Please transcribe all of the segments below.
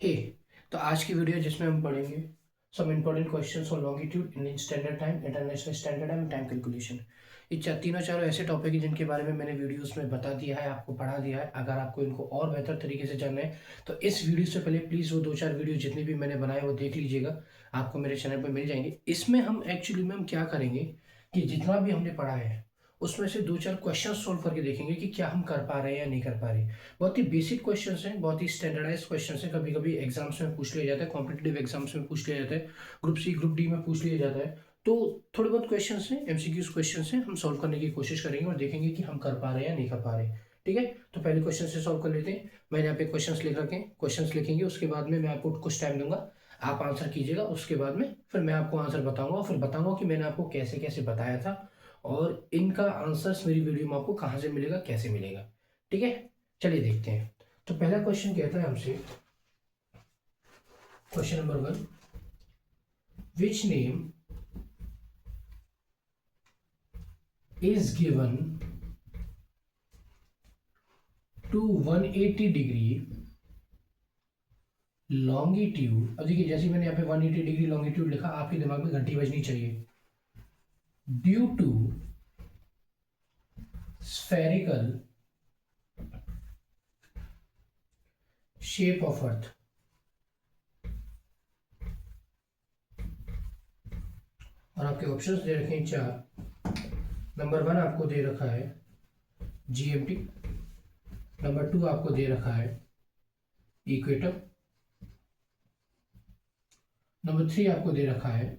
हे तो आज की वीडियो जिसमें हम पढ़ेंगे some important questions on longitude Indian standard time, international standard time, time calculation. ये तीनों चारों ऐसे टॉपिक हैं जिनके बारे में मैंने वीडियोस में बता दिया है, आपको पढ़ा दिया है। अगर आपको इनको और बेहतर तरीके से जानना है तो इस वीडियो से पहले प्लीज़ वो दो चार वीडियो जितनी भी मैंने बनाए वो देख लीजिएगा, आपको मेरे चैनल पर मिल जाएंगे। इसमें हम एक्चुअली में हम क्या करेंगे कि जितना भी हमने पढ़ा है उसमें से दो चार क्वेश्चन सोल्व करके देखेंगे कि क्या हम कर पा रहे हैं या नहीं कर पा रहे। बहुत ही बेसिक क्वेश्चंस हैं, बहुत ही स्टैंडर्डाइज क्वेश्चंस हैं। कभी कभी एग्जाम्स में पूछ लिया जाता है, कॉम्पिटिटिव एग्जाम्स में पूछ लिया जाता है, ग्रुप सी ग्रुप डी में पूछ लिया जाता है। तो थोड़े बहुत क्वेश्चंस हैं, एमसीक्यूज क्वेश्चंस हैं, हम सॉल्व करने की कोशिश करेंगे और देखेंगे कि हम कर पा रहे हैं या नहीं कर पा रहे। ठीक है, तो पहले क्वेश्चन से सॉल्व कर लेते हैं। मैंने यहाँ पे क्वेश्चंस लिख रखे हैं, क्वेश्चंस लिखेंगे, उसके बाद में मैं आपको कुछ टाइम दूंगा, आप आंसर कीजिएगा। उसके बाद में फिर मैं आपको आंसर बताऊंगा, फिर बताऊंगा कि मैंने आपको कैसे कैसे बताया था और इनका आंसर्स मेरी वीडियो में आपको कहाँ से मिलेगा, कैसे मिलेगा। ठीक है, चलिए देखते हैं। तो पहला क्वेश्चन कहता है हमसे, question number 1, which name is given to 180 degree longitude. अब देखिए, जैसे मैंने यहाँ पे 180 डिग्री लॉन्गिट्यूड लिखा, आपके दिमाग में घंटी बजनी चाहिए। Due to spherical shape of earth. और आपके ऑप्शंस दे रखे हैं 4। नंबर 1 आपको दे रखा है जीएमटी, नंबर 2 आपको दे रखा है इक्वेटर, नंबर 3 आपको दे रखा है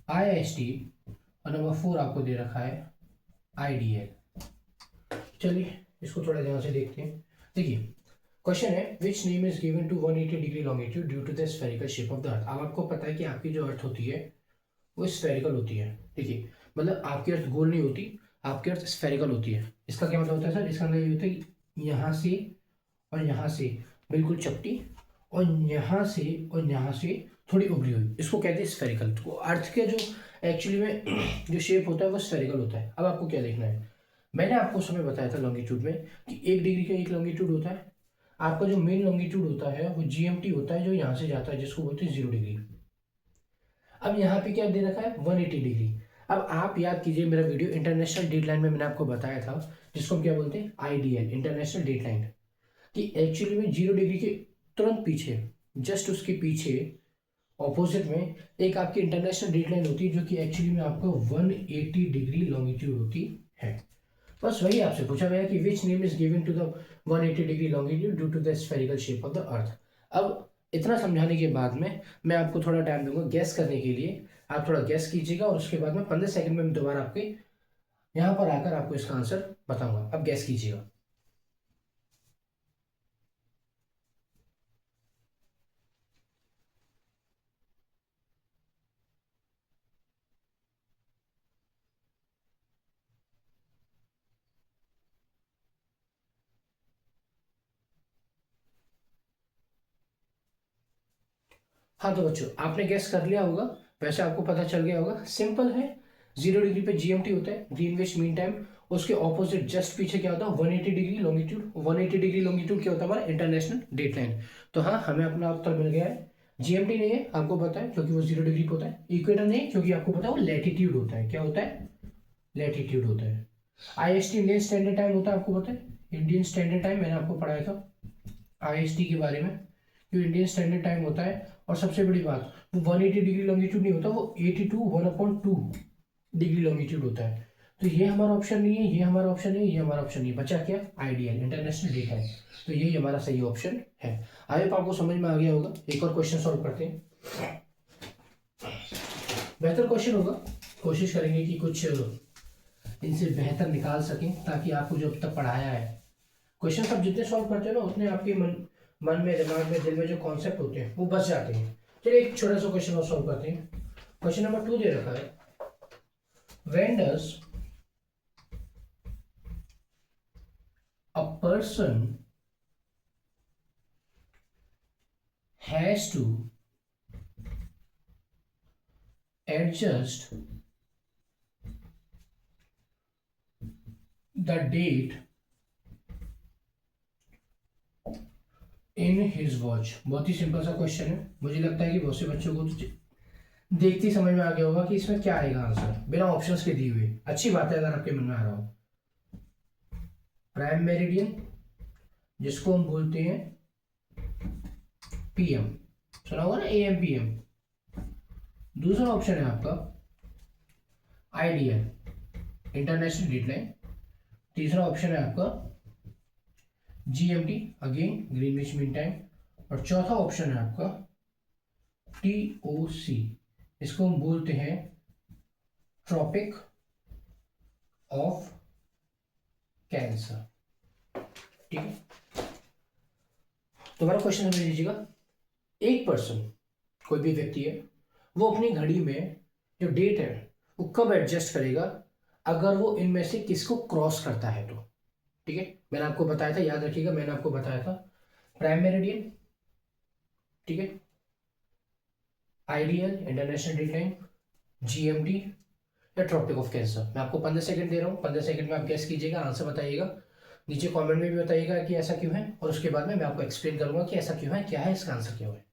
आईएसटी और नंबर 4 आपको दे रखा है आईडीएल। चलिए इसको थोड़ा ध्यान से देखते हैं। देखिए, क्वेश्चन है which name is given to 180 degree longitude due to the spherical shape of the earth. अब आपको पता है कि आपकी जो अर्थ होती है वो स्फेरिकल होती है। देखिए, मतलब आपकी अर्थ गोल नहीं होती, आपकी अर्थ स्फेरिकल होती है। इसका क्या मतलब होता है सर? इसका मतलब ये होता है कि यहाँ से और यहाँ से बिल्कुल चपटी, और यहाँ से और यहाँ से थोड़ी उभरी हुई, इसको कहते हैं स्फेरिकल। तो अर्थ के जो एक्चुअली में जो शेप होता है वो स्फेरिकल होता है। अब आपको क्या देखना है, मैंने आपको समय बताया था लॉन्गिट्यूड में कि 1 डिग्री का एक लॉन्गिट्यूड होता है। आपका जो मेन लॉन्गिट्यूड होता है वो जीएमटी होता है, जो यहाँ से जाता है, जिसको बोलते हैं 0 डिग्री। अब यहाँ पे क्या दे रखा है 180 डिग्री। अब आप याद कीजिए मेरा वीडियो इंटरनेशनल डेटलाइन में मैंने आपको बताया था, जिसको हम क्या बोलते हैं आईडीएल, इंटरनेशनल डेटलाइन, कि एक्चुअली में 0 डिग्री के तुरंत पीछे, जस्ट उसके पीछे ऑपोजिट में एक आपकी इंटरनेशनल डेटलाइन होती है, जो कि एक्चुअली में आपको 180 डिग्री लॉन्गिट्यूड होती है। बस वही आपसे पूछा गया कि which name is given to the 180 degree longitude due to the spherical shape of the earth. अब इतना समझाने के बाद में मैं आपको थोड़ा टाइम दूंगा गैस करने के लिए। आप थोड़ा गैस कीजिएगा और उसके बाद में 15 सेकंड में मैं दोबारा आपके यहाँ पर आकर आपको इसका आंसर बताऊंगा। अब गैस कीजिएगा। हाँ तो बच्चों, आपने गैस कर लिया होगा, वैसे आपको पता चल गया होगा, सिंपल है। 0 डिग्री पे जीएमटी होता है, ग्रीनविच मीन टाइम। उसके ऑपोजिट जस्ट पीछे क्या होता है 180 डिग्री लॉन्गिट्यूड। 180 डिग्री लॉन्गिट्यूड क्या होता है हमारा इंटरनेशनल डेट लाइन। तो हाँ, हमें अपना उत्तर मिल गया है। जीएमटी नहीं है आपको पता है, क्योंकि वो 0 डिग्री पे होता है। इक्वेटर नहीं है, क्योंकि आपको पता है वो लैटिट्यूड होता है। क्या होता है? लैटिट्यूड होता है। आईएसटी इंडियन स्टैंडर्ड टाइम होता है, आपको पता है इंडियन स्टैंडर्ड टाइम, मैंने आपको पढ़ाया था आईएसटी के बारे में, जो इंडियन स्टैंडर्ड टाइम होता है। और सबसे बड़ी बात, वो 180 डिग्री लॉन्गिट्यूड नहीं होता, वो 82 1/2 डिग्री लॉन्गिट्यूड होता है। तो ये हमारा ऑप्शन नहीं है, ये हमारा ऑप्शन नहीं है, ये हमारा ऑप्शन नहीं है। बचा क्या? आइडियल इंटरनेशनल डेट है। तो यही हमारा सही ऑप्शन है। आई होप आपको समझ में आ गया होगा। एक और क्वेश्चन सॉल्व करते हैं, बेहतर क्वेश्चन होगा। कोशिश करेंगे कि कुछ इनसे बेहतर निकाल सकें, ताकि आपको जो अब तक पढ़ाया है, क्वेश्चन आप जितने सॉल्व करते हो ना, उतने आपके मन में, दिमाग में, दिल में जो कॉन्सेप्ट होते हैं वो बच जाते हैं। चलिए एक छोटा सा क्वेश्चन और सॉल्व करते हैं। क्वेश्चन नंबर 2 दे रखा है, when does a person has to adjust the date in his watch. बहुत ही सिंपल सा क्वेश्चन है, मुझे लगता है कि बहुत से बच्चों को तो देखते ही समझ में आ गया होगा कि इसमें क्या आएगा आंसर, बिना ऑप्शंस के दिए हुए। अच्छी बात है अगर आपके मन में आ रहा हो। प्राइम मेरिडियन, जिसको हम बोलते हैं पीएम, सुना होगा ना, एएम पीएम। दूसरा ऑप्शन है आपका आईडीएल, इंटरनेशनल डेडलाइन। तीसरा ऑप्शन है आपका GMT, again Greenwich mean time. और चौथा ऑप्शन है आपका टीओसी, इसको हम बोलते हैं ट्रॉपिक ऑफ कैंसर। ठीक है, दोबारा क्वेश्चन समझ लीजिएगा। एक पर्सन, कोई भी व्यक्ति है, वो अपनी घड़ी में जो डेट है वो कब एडजस्ट करेगा अगर वो इनमें से किसको क्रॉस करता है तो। ठीक है, मैंने आपको बताया था, याद रखिएगा, मैंने आपको बताया था प्राइम मेरिडियन, ठीक है, आईडीएल इंटरनेशनल डेडलाइन, जीएमटी या ट्रॉपिक ऑफ कैंसर। मैं आपको 15 सेकंड दे रहा हूँ, 15 सेकंड में आप गेस कीजिएगा, आंसर बताइएगा, नीचे कमेंट में भी बताइएगा कि ऐसा क्यों है, और उसके बाद में मैं आपको एक्सप्लेन करूंगा कि ऐसा क्यों है, क्या है इसका आंसर क्यों है।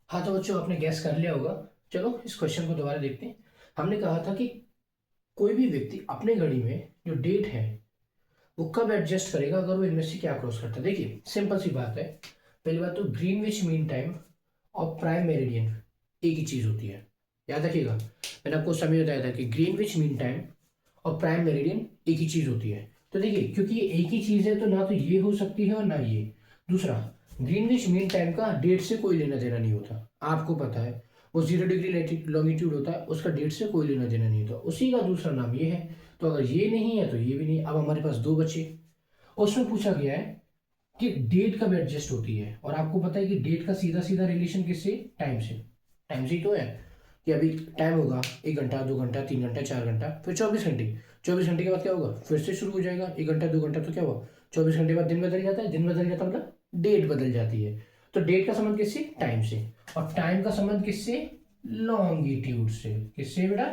हाँ तो बच्चों, आपने गैस कर लिया होगा। चलो इस क्वेश्चन को दोबारा देखते हैं। हमने कहा था कि कोई भी व्यक्ति अपने घड़ी में जो डेट है वो कब एडजस्ट करेगा अगर वो इनमें से क्या क्रॉस करता है। देखिए सिंपल सी बात है, पहली बात तो ग्रीनविच मीन टाइम और प्राइम मेरिडियन एक ही चीज होती है, याद रखिएगा। मैंने आपको समय बताया था कि ग्रीनविच मीन टाइम और प्राइम मेरिडियन एक ही चीज होती है। तो देखिए क्योंकि ये एक ही चीज है तो ना तो ये हो सकती है और ना ये। दूसरा, ग्रीनविच मीन टाइम का डेट से कोई लेना देना नहीं होता, आपको पता है। वो 0 डिग्री लॉन्गिट्यूड होता है, उसका डेट से कोई लेना देना नहीं होता, उसी का दूसरा नाम ये है। तो अगर ये नहीं है तो ये भी नहीं। अब हमारे पास दो बचे, उसमें पूछा गया है कि डेट कब एडजस्ट होती है, और आपको पता है कि डेट का सीधा सीधा रिलेशन किससे, टाइम से। टाइम से ही तो है कि अभी टाइम होगा 1 घंटा, 2 घंटा, 3 घंटा, 4 घंटा, फिर 24 घंटे। 24 घंटे के बाद क्या होगा, फिर से शुरू हो जाएगा 1 घंटा, 2 घंटा, तो क्या हुआ, 24 घंटे बाद दिन बदल जाता है। दिन बदल जाता मतलब डेट बदल जाती है। तो डेट का संबंध किससे, टाइम से, और टाइम का संबंध किससे, लॉन्गिट्यूड से। किससे बेटा,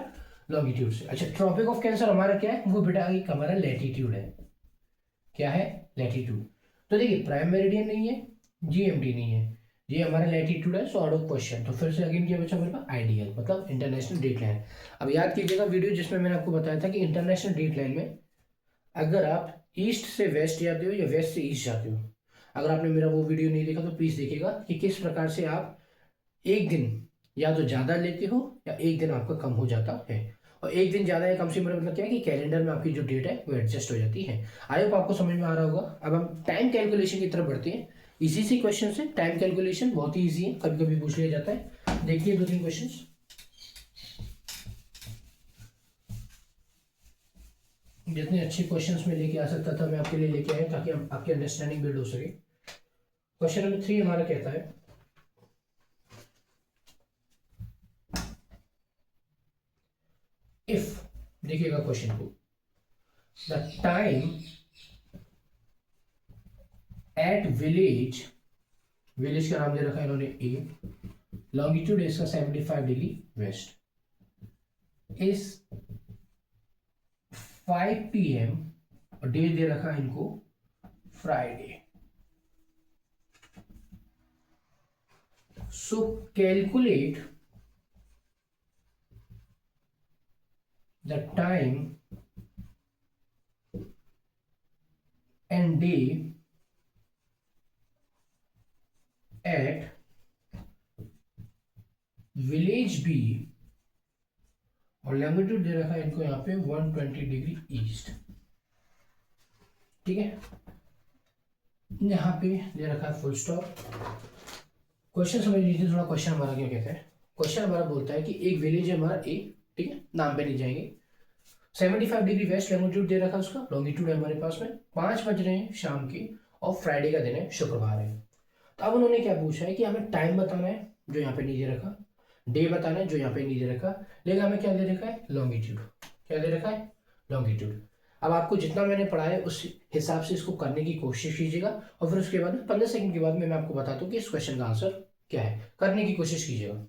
लॉन्गिट्यूड से। अच्छा, ट्रॉपिक ऑफ कैंसर हमारा क्या है, वो बेटा एक हमारा लैटिट्यूड है। क्या है, लैटिट्यूड। तो देखिए प्राइम मेरिडियन नहीं है, जीएमटी नहीं है, ये हमारा लैटिट्यूड है। So out of question. तो फिर से अगेन क्या बचा मेरे पास, आइडियल मतलब इंटरनेशनल डेट लाइन। अब याद कीजिएगा वीडियो जिसमें मैंने आपको बताया था कि इंटरनेशनल डेट लाइन में अगर आप ईस्ट से वेस्ट जाते हो या वेस्ट से ईस्ट जाते हो, अगर आपने मेरा वो वीडियो नहीं देखा तो प्लीज देखिएगा कि किस प्रकार से आप एक दिन या तो ज्यादा लेते हो या एक दिन आपका कम हो जाता है। और एक दिन ज्यादा या कम से मतलब क्या है कि कैलेंडर में आपकी जो डेट है वो एडजस्ट हो जाती है। आई होप आपको समझ में आ रहा होगा। अब हम टाइम कैलकुलेशन की तरफ बढ़ते हैं। इसी से क्वेश्चन है, टाइम कैलकुलेशन बहुत ही ईजी है, कभी कभी पूछ लिया जाता है। देखिए 2-3 क्वेश्चन। जितने अच्छे क्वेश्चंस में लेके आ सकता था मैं आपके लिए लेके आया ताकि आपकी अंडरस्टैंडिंग बिल्ड हो सके। क्वेश्चन नंबर 3 हमारा कहता है, इफ, देखिएगा क्वेश्चन को, the time at village, village का नाम दे रखा है इन्होंने ए, लॉन्गिट्यूड इसका 75 डिग्री वेस्ट, इस 5 PM और डेट दे रखा है इनको Friday. So calculate the time and day at village B, और लॉन्गिट्यूड दे रखा है इनको यहाँ पे 120 डिग्री ईस्ट। ठीक है, यहाँ पे दे रखा है फुल स्टॉप। क्वेश्चन समझ लीजिए थोड़ा। क्वेश्चन हमारा क्या कहता है, क्वेश्चन हमारा बोलता है कि एक विलेज है हमारा ए, ठीक है, नाम पे नहीं जाएंगे, 75 डिग्री वेस्ट लॉन्गिट्यूड दे रखा है उसका, लॉन्गिट्यूड है हमारे पास में, 5 बज रहे हैं शाम के और फ्राइडे का दिन है, शुक्रवार है। तो अब उन्होंने क्या पूछा है कि हमें टाइम बताना है, जो यहाँ पे नीचे रखा, डे बताना है, जो यहाँ पे नीचे रखा, लेकिन हमें क्या दे रखा है, लॉन्गिट्यूड। क्या दे रखा है, लॉन्गिट्यूड। अब आपको जितना मैंने पढ़ा है उस हिसाब से इसको करने की कोशिश कीजिएगा, और फिर उसके बाद 15 सेकंड के बाद में मैं आपको बताता हूँ कि इस क्वेश्चन का आंसर क्या है, करने की कोशिश कीजिएगा।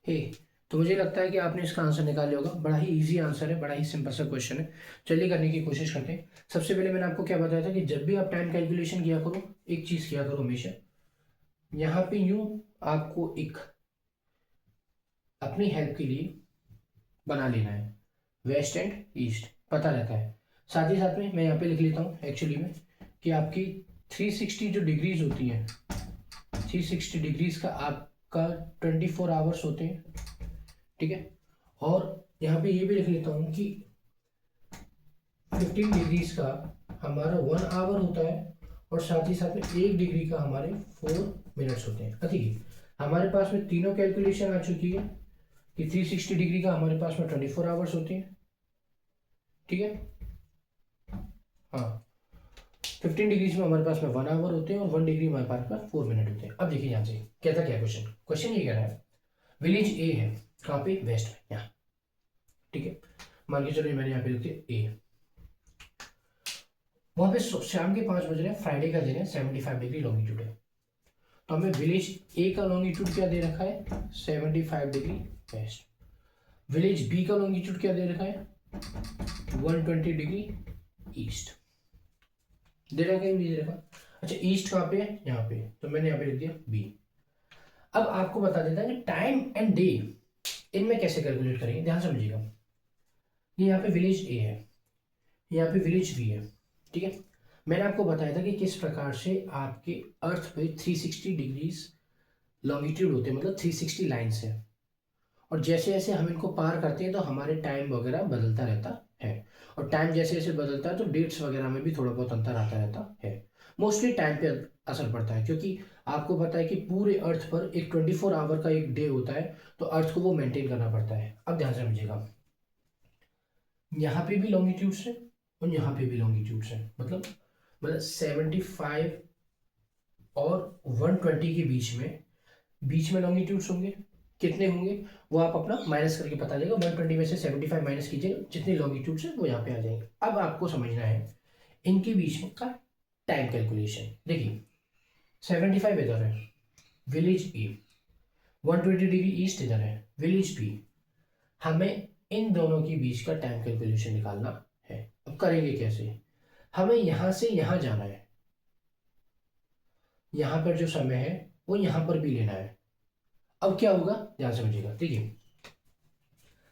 हे, तो मुझे लगता है कि आपने इसका आंसर निकाल लिया होगा। बड़ा ही इजी आंसर है, बड़ा ही सिंपल सा क्वेश्चन है। चलिए करने की कोशिश करते हैं। सबसे पहले मैंने आपको क्या बताया था कि जब भी आप टाइम कैलकुलेशन किया करो, एक चीज किया करो हमेशा, यहाँ पे यूं आपको एक अपनी हेल्प के लिए बना लेना है, वेस्ट एंड ईस्ट पता रहता है। साथ ही साथ में मैं यहाँ पे लिख लेता हूँ एक्चुअली में कि आपकी 360 जो डिग्रीज होती हैं, 360 डिग्रीज का आपका 24 आवर्स होते हैं, ठीक है। और यहाँ पे ये भी लिख लेता हूँ कि 15 डिग्रीज का हमारा 1 आवर होता है, और साथ ही साथ में 1 डिग्री का हमारे 4 मिनट्स होते हैं। ठीक है, हमारे पास में तीनों कैलकुलेशन आ चुकी है कि 360 डिग्री का हमारे पास में 24 आवर्स होते हैं, ठीक है। हाँ, 15 डिग्रीज में हमारे पास में 1 आवर होते हैं, और 1 डिग्री में हमारे पास 4 मिनट होते हैं। अब देखिए यहाँ से कहता क्या क्वेश्चन, क्वेश्चन ये कह रहा है विलेज ए है, कहाँ पे, वेस्ट में, यहाँ, ठीक है। मान के चलो मैंने यहाँ पे लिख दिया ए। वहां पे शाम के 5 बज रहे हैं, फ्राइडे का दिन है, 75 डिग्री लॉन्गिट्यूड है। तो हमें विलेज ए का लॉन्गिट्यूड क्या दे रखा है, 75 डिग्री वेस्ट। विलेज बी का लॉन्गिट्यूड क्या दे रखा है, 120 डिग्री ईस्ट दे रखा है, दे रखा। अच्छा, ईस्ट कहाँ पे है, यहाँ पे, तो मैंने यहाँ पे लिख दिया बी। अब आपको बता देता है कि टाइम एंड डे इनमें कैसे कैलकुलेट करेंगे, ध्यान समझिएगा। ये यहाँ पे विलेज ए है, यहाँ पे विलेज बी है, ठीक है। मैंने आपको बताया था कि किस प्रकार से आपके अर्थ पे 360 डिग्रीज लॉन्गिट्यूड होते हैं, मतलब 360 लाइन्स है, और जैसे जैसे हम इनको पार करते हैं तो हमारे टाइम वगैरह बदलता रहता है, और टाइम जैसे जैसे बदलता है तो डेट्स वगैरह में भी थोड़ा बहुत अंतर आता रहता है। मोस्टली टाइम पे असर पड़ता है, क्योंकि आपको पता है कि पूरे अर्थ पर एक 24 आवर का एक डे होता है, तो अर्थ को वो मेंटेन करना पड़ता है। अब ध्यान से समझिएगा, यहाँ पे भी लॉन्गिट्यूड्स है और यहाँ पे भी लॉन्गिट्यूड्स है, मतलब 75 और 120 के बीच में लॉन्गिट्यूड्स होंगे। कितने होंगे वो आप अपना माइनस करके पता चलेगा, 120 में से 75 माइनस कीजिएगा, जितने लॉन्गिट्यूड्स है वो यहाँ पे आ जाएंगे। अब आपको समझना है इनके बीच में का टाइम कैलकुलेशन। देखिए 75 इधर है, विलेज ए, 120 डिग्री ईस्ट इधर है, विलेज बी। हमें इन दोनों के बीच का टाइम कैलकुलेशन निकालना है। अब करेंगे कैसे, हमें यहां से यहां जाना है, यहां पर जो समय है वो यहां पर भी लेना है। अब क्या होगा, ध्यान समझिएगा। देखिए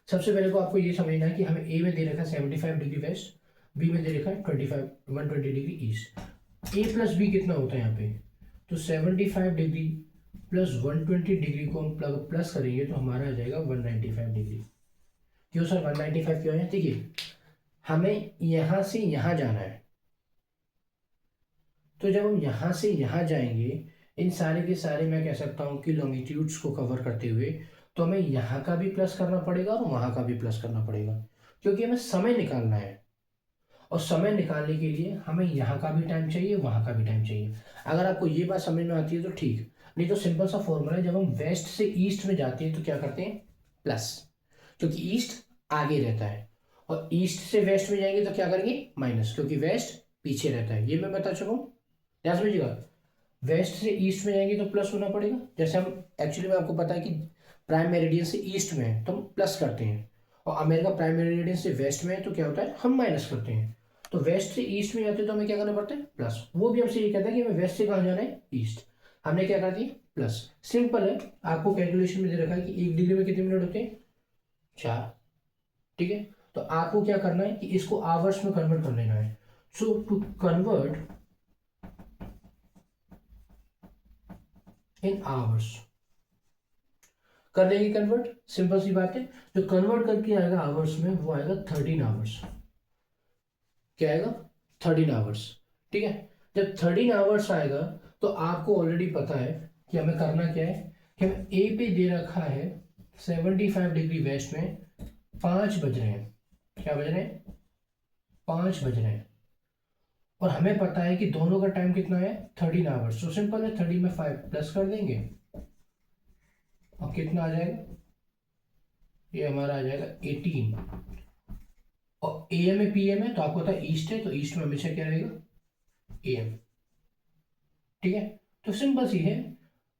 सबसे पहले तो आपको ये समझना है कि हमें ए में दे रखा है 75 डिग्री वेस्ट, बी में दे रखा है 120 डिग्री ईस्ट। ए प्लस बी कितना होता है यहाँ पे, तो 75 डिग्री प्लस 120 डिग्री को हम प्लस करेंगे तो हमारा आ जाएगा 195 डिग्री। क्यों सर 195 क्यों है, देखिए हमें यहां से यहां जाना है, तो जब हम यहां से यहां जाएंगे, इन सारे के सारे मैं कह सकता हूं कि लॉन्गिट्यूड्स को कवर करते हुए, तो हमें यहाँ का भी प्लस करना पड़ेगा और वहां का भी प्लस करना पड़ेगा, क्योंकि हमें समय निकालना है, और समय निकालने के लिए हमें यहाँ का भी टाइम चाहिए, वहां का भी टाइम चाहिए। अगर आपको ये बात समझ में आती है तो ठीक, नहीं तो सिंपल सा फॉर्मूला है, जब हम वेस्ट से ईस्ट में जाते हैं तो क्या करते हैं, प्लस, क्योंकि ईस्ट आगे रहता है, और ईस्ट से वेस्ट में जाएंगे तो क्या करेंगे, माइनस, क्योंकि वेस्ट पीछे रहता है। ये मैं बता चुका हूँ, ध्यान समझिएगा। वेस्ट से ईस्ट में जाएंगे तो प्लस होना पड़ेगा, जैसे हम एक्चुअली में आपको पता है कि प्राइम मेरिडियन से ईस्ट में है तो हम प्लस करते हैं, और अमेरिका प्राइम मेरिडियन से वेस्ट में है तो क्या होता है, हम माइनस करते हैं। तो वेस्ट से ईस्ट में जाते हैं तो हमें क्या करना पड़ता है, प्लस। वो भी हमसे ये कहता है कि हमें वेस्ट से कहाँ जाना है, ईस्ट। हमने क्या कर दिया प्लस। सिंपल है, आपको कैलकुलेशन में दे रखा है कि 1 डिग्री में कितने मिनट होते हैं 4। ठीक है, तो आपको क्या करना है कि इसको आवर्स में कन्वर्ट कर लेना है। सो टू कन्वर्ट इन आवर्स, कर लेंगे कन्वर्ट, सिंपल सी बात है। जो कन्वर्ट करके आएगा आवर्स में वो आएगा 13 आवर्स। क्या आएगा 13 आवर्स। ठीक है, जब 13 आवर्स आएगा तो आपको ऑलरेडी पता है कि हमें करना क्या है कि हमें ए पे दे रखा है 75 डिग्री वेस्ट में 5 बज रहे हैं। क्या बज रहे हैं 5 बज रहे हैं, और हमें पता है कि दोनों का टाइम कितना है 13 आवर्स। तो सिंपल है, 30 में 5 प्लस कर देंगे और कितना आ जाएगा, ये हमारा आ जाएगा 18। और एएम में पीएम है तो आपको पता है ईस्ट है, तो ईस्ट में हमेशा क्या रहेगा एएम। ठीक है, तो सिंपल सी है,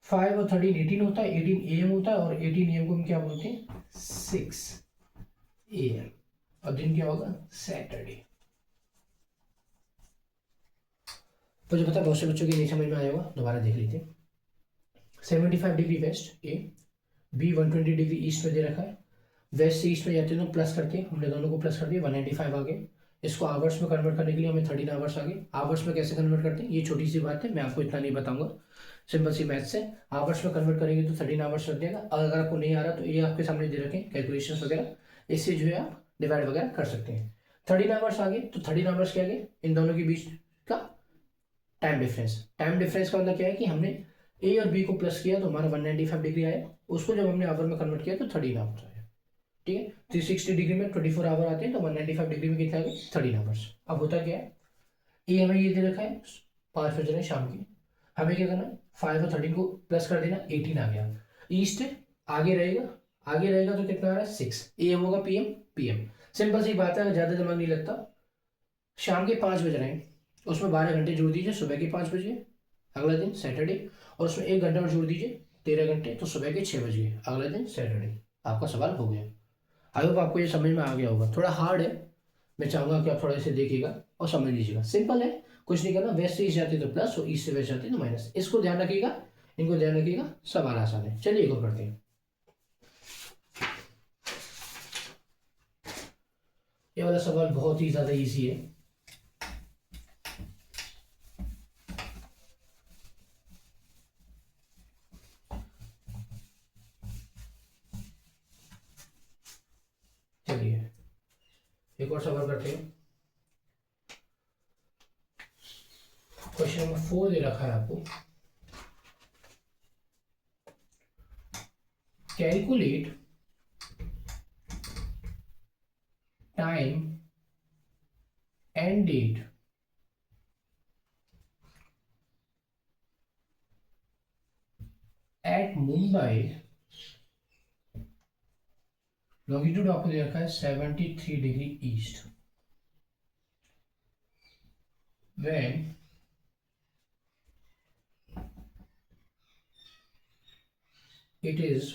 5 और 13 18 होता है, 18 एएम होता है, और 18 एएम को हम क्या बोलते हैं 6 एएम। और दिन क्या होगा सैटरडे। तो जो पता है बहुत से बच्चों के नहीं समझ में आया होगा, दोबारा देख लीजिए। 75 डिग्री वेस्ट ए, बी 120 डिग्री ईस्ट में दे रखा है। वेस्ट से ईस्ट में जाते हैं तो प्लस करके हमने दोनों को प्लस कर दिया, 195 आ गए। इसको आवर्स में कन्वर्ट करने के लिए हमें 13 आवर्स आ गए। आवर्स में कैसे कन्वर्ट करते हैं ये छोटी सी बात है, मैं आपको इतना नहीं बताऊंगा, सिंपल सी मैथ से आवर्स में कन्वर्ट करेंगे तो 13 आवर्स लग जाएगा। अगर आपको नहीं आ रहा तो ये आपके सामने दे रखें कैलकुलेशन वगैरह, इससे जो है आप डिवाइड वगैरह कर सकते हैं। 13 आवर्स आ गए तो 13 आवर्स क्या आ गए, इन दोनों के बीच का टाइम डिफरेंस। टाइम डिफरेंस का मतलब क्या है कि हमने ए और बी को प्लस किया तो हमारा 195 डिग्री आया, उसको जब हमने आवर में कन्वर्ट किया तो 13 आवर्स आया। ठीक है, 360 डिग्री में 24 आवर आते हैं, तो 195 डिग्री में कितना आ गया 13 आवर्स। अब होता क्या है, ए हमें ये दे रखा है 5 बज रहे हैं शाम के, हमें क्या करना है 5 और 13 को प्लस कर देना, 18 आ गया। ईस्ट आगे रहेगा, आगे रहेगा तो कितना आ रहा है 6 एएम होगा, पीएम पीएम। सिंपल सी बात है, ज्यादा दिमाग नहीं लगता। शाम के 5 बज रहे हैं, उसमें 12 घंटे जोड़ दीजिए, सुबह के 5 बजे अगला दिन सैटरडे, और उसमें 1 घंटा और जोड़ दीजिए 13 घंटे, तो सुबह के 6 बजे अगला दिन सैटरडे। आपका सवाल हो गया। आई होप आपको ये समझ में आ गया होगा, थोड़ा हार्ड है, मैं चाहूंगा कि आप थोड़ा इसे देखिएगा और समझ लीजिएगा। सिंपल है, कुछ नहीं करना, वेस्ट से ईस्ट जाती तो प्लस और ईस्ट से वेस्ट जाती तो माइनस। इसको ध्यान रखिएगा, इनको ध्यान रखिएगा, सवाल आसान है। चलिए एक और करते हैं। ये वाला सवाल बहुत ही ज्यादा इजी है। चलिए एक और सवाल करते हैं। क्वेश्चन नंबर 4 दे रखा है आपको, calculate time and date at Mumbai, longitude आपको दे रखा है 73 degree east, when it is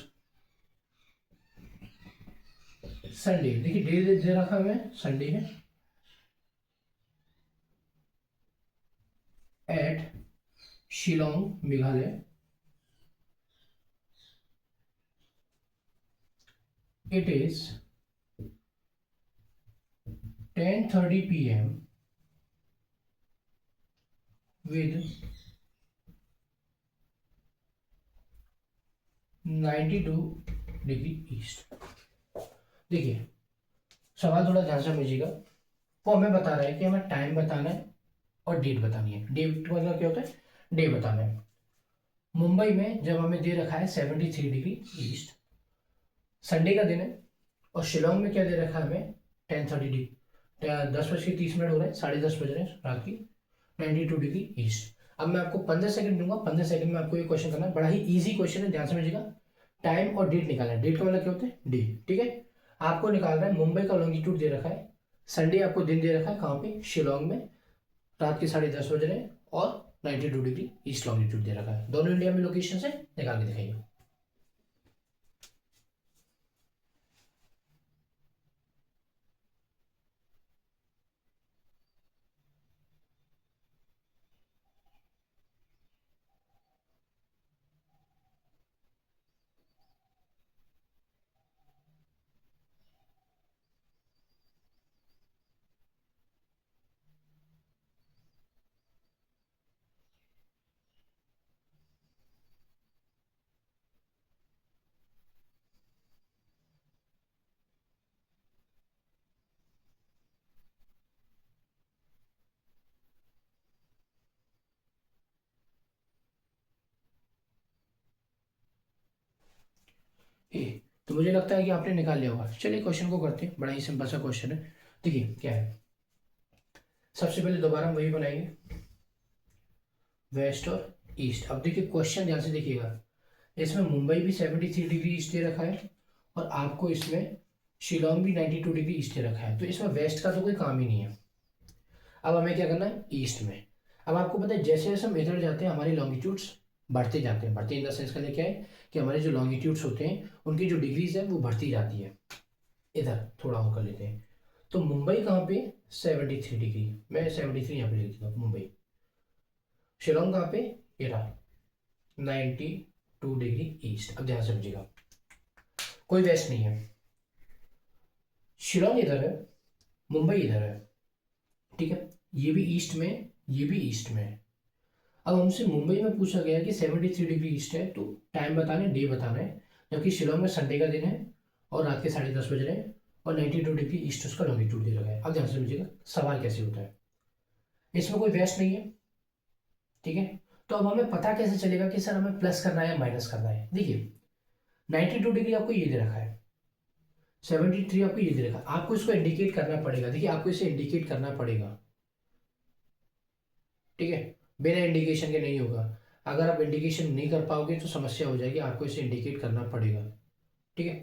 Sunday. देखिए डे दे रखा है संडे है, at Shillong Meghalaya, it is 10:30 p.m. with 92 degree east. देखिए सवाल थोड़ा ध्यान से समझिएगा, वो हमें बता रहा है कि हमें टाइम बताना है और डेट बतानी है। डेट मतलब क्या होता है, डे बताना है। मुंबई में जब हमें दे रखा है 73 डिग्री ईस्ट, संडे का दिन है, और शिलोंग में क्या दे रखा है हमें 10:30 डिग्री, 10:30 हो रहे हैं, 10:30 बज रहे हैं रात की, 92 डिग्री ईस्ट। अब मैं आपको 15 सेकंड दूंगा, 15 सेकंड में आपको ये क्वेश्चन करना है, बड़ा ही इजी क्वेश्चन है, ध्यान समझिएगा। टाइम और डेट निकालना है, डेट का मतलब क्या होता है डे। ठीक है, आपको निकालना है, मुंबई का लॉन्गिट्यूड दे रखा है, संडे आपको दिन दे रखा है कहाँ पे शिलोंग में, रात के 10:30 बज रहे हैं, और 92 डिग्री ईस्ट लॉन्गिट्यूड दे रखा है। दोनों इंडिया में लोकेशन से निकाल के दिखाइए। ए। तो मुझे लगता है कि आपने निकाल लिया होगा। चलिए क्वेश्चन को करते हैं, बड़ा ही सिंपल सा क्वेश्चन है। देखिए क्या है, सबसे पहले दोबारा हम वही बनाएंगे, वेस्ट और ईस्ट। अब देखिए क्वेश्चन ध्यान से देखिएगा, इसमें मुंबई भी 73 डिग्री ईस्ट दे रखा है और आपको इसमें शिलोंग भी 92 डिग्री ईस्ट दे रखा है, तो इसमें वेस्ट का तो कोई काम ही नहीं है। अब हमें क्या करना है, ईस्ट में। अब आपको पता है जैसे जैसे हम इधर जाते हैं हमारी लॉन्गिट्यूड्स बढ़ते जाते हैं, बढ़ते इन द सेंस का क्या है कि हमारे जो लॉन्गिट्यूड्स होते हैं उनकी जो डिग्रीज है वो बढ़ती जाती है। इधर थोड़ा हम कर लेते हैं, तो मुंबई कहाँ पे, 73 डिग्री, मैं 73 यहाँ पे लिख देता हूँ मुंबई। शिलोंग कहाँ पे, ये रहा 92 डिग्री ईस्ट। अब ध्यान समझिएगा, कोई वेस्ट नहीं है, शिलोंग इधर है, मुंबई इधर है, ठीक है, ये भी ईस्ट में, ये भी ईस्ट में है। अब हमसे मुंबई में पूछा गया कि 73 डिग्री ईस्ट है, तो टाइम बताना है, डे बताना है, जबकि शिलोंग में संडे का दिन है और रात के 10:30 बज रहे हैं और 92 डिग्री ईस्ट उसका लॉन्गिट्यूड दे रखा है। अब ध्यान से समझिएगा सवाल कैसे होता है, इसमें कोई वेस्ट नहीं है, ठीक है। तो अब हमें पता कैसे चलेगा कि सर हमें प्लस करना है या माइनस करना है। देखिए 92 डिग्री आपको ये दे रखा है, 73 आपको ये दे रखा है, आपको इसको इंडिकेट करना पड़ेगा। देखिए आपको इसे इंडिकेट करना पड़ेगा, ठीक है, बिना इंडिकेशन के नहीं होगा। अगर आप इंडिकेशन नहीं कर पाओगे तो समस्या हो जाएगी, आपको इसे इंडिकेट करना पड़ेगा, ठीक है।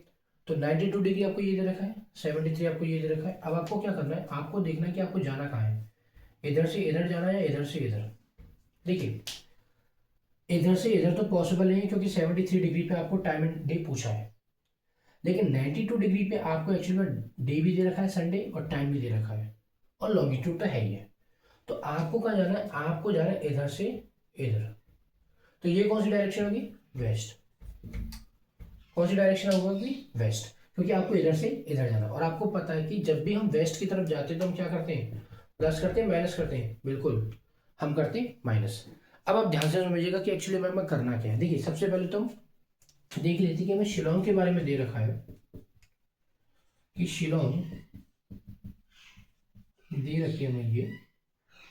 तो 92 डिग्री आपको ये दे रखा है, 73 आपको ये दे रखा है। अब आपको क्या करना है, आपको देखना है कि आपको जाना कहाँ है, इधर से इधर जाना है या इधर से इधर। देखिए इधर से इधर तो पॉसिबल नहीं है क्योंकि 73 डिग्री पे आपको टाइम एंड डे पूछा है, लेकिन 92 डिग्री पे आपको एक्चुअली में डे भी दे रखा है संडे और टाइम भी दे रखा है और लॉन्गिट्यूड तो है ही है। तो आपको कहाँ जाना है, आपको जाना है इधर से इधर। तो ये कौन सी डायरेक्शन होगी, वेस्ट। कौन सी डायरेक्शन होगी, वेस्ट, क्योंकि आपको इधर से इधर जाना। और आपको पता है कि जब भी हम वेस्ट की तरफ जाते हैं तो हम क्या करते हैं, प्लस करते हैं माइनस करते हैं, बिल्कुल हम करते हैं माइनस। अब आप ध्यान से समझिएगा कि एक्चुअली में करना क्या है। देखिए सबसे पहले तो देख लेते कि हमें शिलोंग के बारे में दे रखा है कि शिलोंग दे रखी है हमें, ये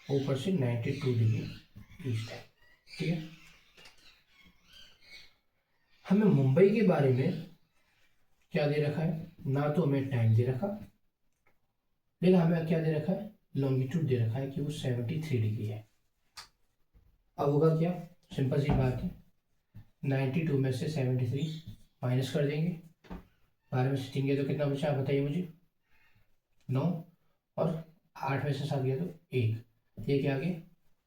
ऊपर से 92 डिग्री ईस्ट है, ठीक है। हमें मुंबई के बारे में क्या दे रखा है, ना तो हमें टाइम दे रखा, लेकिन हमें क्या दे रखा है, लॉन्गिट्यूड दे रखा है कि वो 73 डिग्री है। अब होगा क्या, सिंपल सी बात है, 92 में से 73 माइनस कर देंगे, 12 में से 3 गया तो कितना बचा, आप बताइए मुझे, 9, और 8 में से 7 गया तो 1, ये क्या आ गया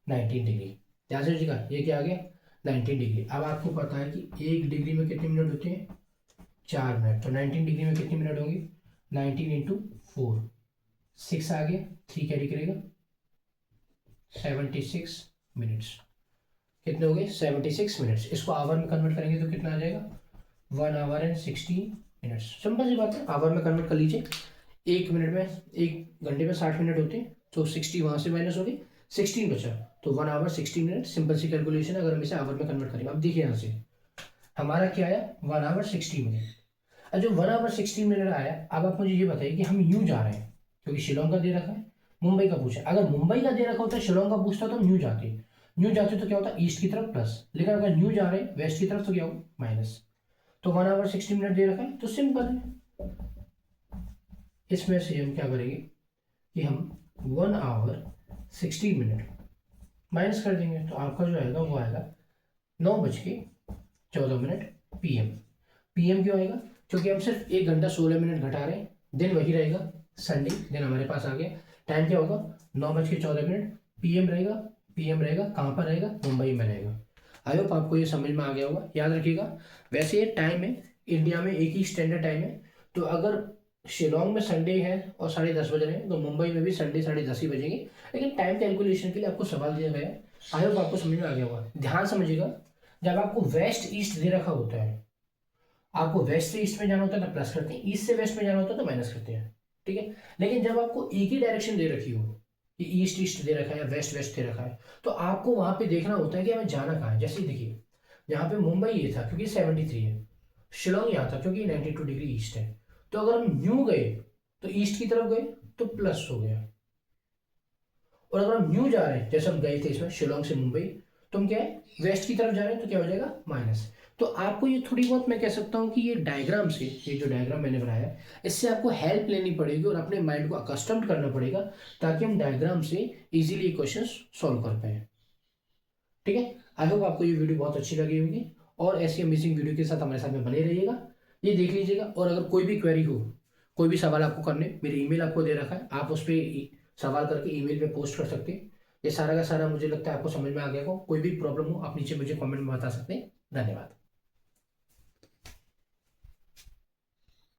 19 डिग्री। ध्यान से समझिएगा ये क्या आ गया 19 डिग्री। अब आपको पता है कि 1 डिग्री में कितने मिनट होते हैं, 4 मिनट, तो 19 डिग्री में कितने मिनट होंगे, 19 इंटू 4, 6 आ गया, 3 कैरी करेगा 76 मिनट्स। कितने हो गए 76 मिनट्स। इसको आवर में कन्वर्ट करेंगे तो कितना आ जाएगा 1 आवर एंड 16 मिनट्स। सिंपल सी बात है, आवर में कन्वर्ट कर लीजिए, 1 मिनट में, 1 घंटे में 60 मिनट होते हैं, तो 60 वहाँ से माइनस हो गई, 16 बचा, तो 1 आवर 60 मिनट। सिंपल सी कैलकुलेशन है, अगर हम इसे आवर में कन्वर्ट करेंगे। अब देखिए यहाँ से हमारा क्या आया 1 आवर 60 मिनट। अब जो 1 आवर 60 मिनट आया, अब आप मुझे ये बताइए कि हम यूँ जा रहे हैं क्योंकि शिलोंग का दे रखा है, मुंबई का पूछा। अगर मुंबई का दे रखा होता, शिलोंग का पूछता तो हम न्यू जाते, न्यू जाते तो क्या होता ईस्ट की तरफ प्लस, लेकिन अगर न्यू जा रहे हैं वेस्ट की तरफ तो क्या होगा माइनस। तो 1 आवर 60 मिनट दे रखा है, तो सिंपल है, इसमें से हम क्या करेंगे कि हम 1 आवर 60 मिनट माइनस कर देंगे, तो आपका जो आएगा वो आएगा 9:14 पीएम। पीएम क्यों आएगा, क्योंकि हम सिर्फ 1 घंटा 16 मिनट घटा रहे हैं, दिन वही रहेगा, संडे दिन हमारे पास आ गया। टाइम क्या होगा 9:14 पीएम रहेगा। पीएम रहेगा कहाँ पर रहेगा, मुंबई में रहेगा। आई होप आपको ये समझ में आ गया होगा। याद रखिएगा वैसे ये टाइम है, इंडिया में एक ही स्टैंडर्ड टाइम है, तो अगर शिलोंग में संडे है और 10:30 बज रहे हैं तो मुंबई में भी संडे 10:30 ही बजेंगे, लेकिन टाइम कैलकुलेशन के लिए आपको सवाल दिया गया है। आई होप आपको समझ में आ गया होगा। ध्यान समझिएगा, जब आपको वेस्ट ईस्ट दे रखा होता है, आपको वेस्ट से ईस्ट में जाना होता है तो प्लस करते हैं, ईस्ट से वेस्ट में जाना होता है तो माइनस करते हैं, ठीक है। लेकिन जब आपको एक ही डायरेक्शन दे रखी हो कि ईस्ट ईस्ट दे रखा है या वेस्ट वेस्ट दे रखा है, तो आपको वहां पे देखना होता है कि हमें जाना कहाँ है। जैसे देखिए यहाँ पे मुंबई ये था क्योंकि 73 है, शिलोंग यहाँ था क्योंकि 92 डिग्री ईस्ट है, तो अगर हम न्यू गए तो ईस्ट की तरफ गए तो प्लस हो गया, और अगर हम न्यू जा रहे हैं जैसे हम गए थे इसमें शिलोंग से मुंबई, तो हम क्या है वेस्ट की तरफ जा रहे हैं, तो क्या हो जाएगा माइनस। तो आपको ये थोड़ी बहुत मैं कह सकता हूँ कि ये डायग्राम से, ये जो डायग्राम मैंने बनाया है, इससे आपको हेल्प लेनी पड़ेगी और अपने माइंड को अकस्टम्ड करना पड़ेगा, ताकि हम डायग्राम से इजीली ये क्वेश्चन सॉल्व कर पाए। ठीक है, आई होप आपको ये वीडियो बहुत अच्छी लगी होगी, और ऐसी अमेजिंग वीडियो के साथ हमारे साथ में बने रहिएगा। ये देख लीजिएगा, और अगर कोई भी क्वेरी हो, कोई भी सवाल आपको करने, मेरी ईमेल आपको दे रखा है, आप उस पर सवाल करके ईमेल पे पोस्ट कर सकते हैं। ये सारा का सारा मुझे लगता है आपको समझ में आ गया हो। कोई भी प्रॉब्लम हो आप नीचे मुझे कमेंट में बता सकते हैं। धन्यवाद।